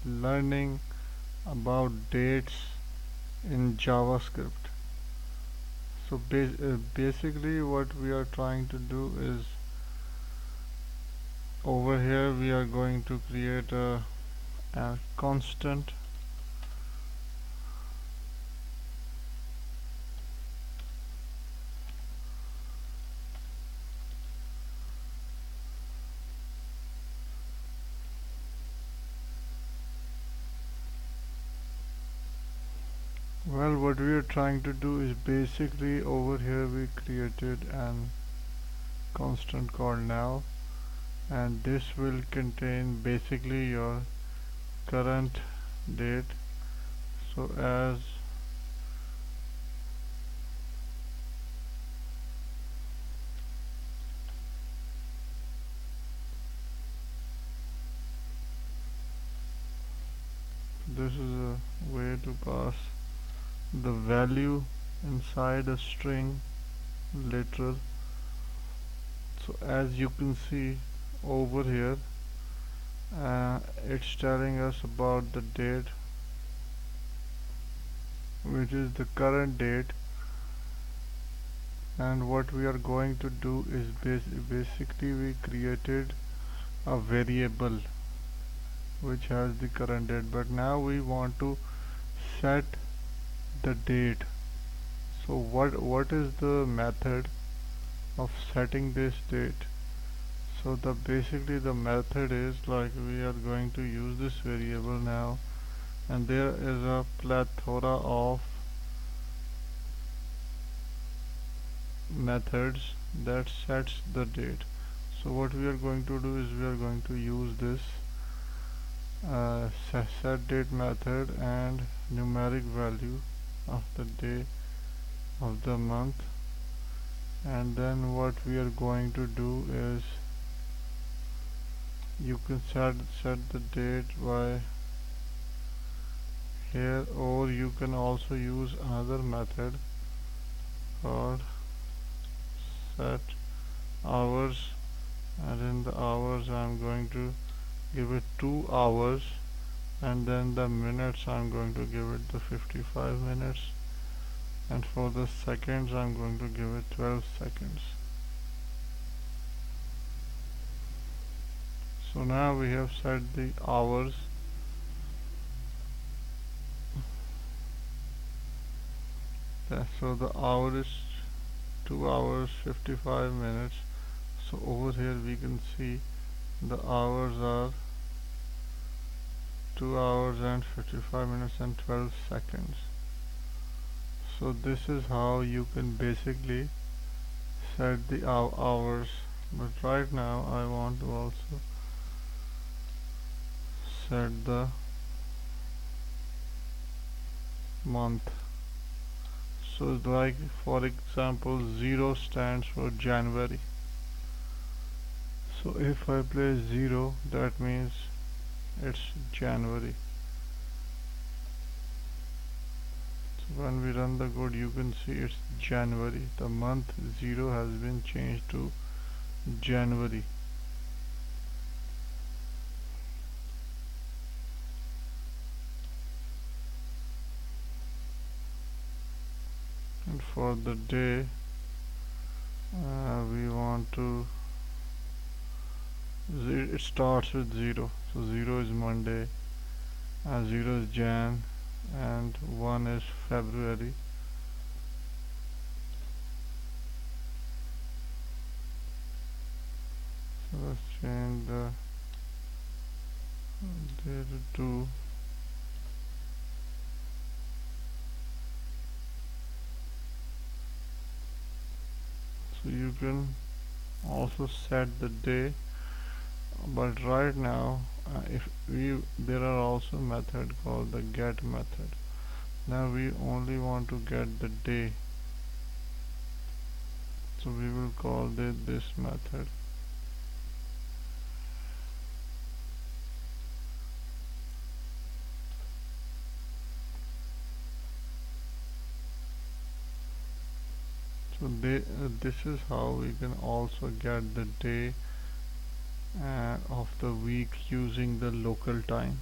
learning about dates in JavaScript. So basically what we are trying to do is, over here we are going to create a constant. Well, what we are trying to do is basically over here we created an constant called now, and this will contain basically your current date. So as this is a way to pass the value inside a string literal. So as you can see over here, it's telling us about the date, which is the current date, and what we are going to do is basically we created a variable which has the current date, but now we want to set the date. So what is the method of setting this date? So the basically the method is like we are going to use this variable now, and there is a plethora of methods that sets the date. So what we are going to do is we are going to use this set date method and numeric value of the day of the month, and then what we are going to do is you can set the date by here, or you can also use another method called set hours, and in the hours I'm going to give it 2 hours, and then the minutes I'm going to give it the 55 minutes, and for the seconds I'm going to give it 12 seconds. So now we have set the hours. So the hour is 2 hours 55 minutes. So over here we can see the hours are 2 hours and 55 minutes and 12 seconds. So this is how you can basically set the hours. But right now I want to also set the month. So like for example 0 stands for January. So if I place 0, that means it's January. So when we run the code, you can see it's January. The month 0 has been changed to January. And for the day, we want to, it starts with 0. So 0 is Monday, 0 is Jan, and 1 is February. So let's change the day to 2. So you can also set the day, but right now there are also method called the get method. Now we only want to get the day, so we will call this method. So this is how we can also get the day of the week using the local time.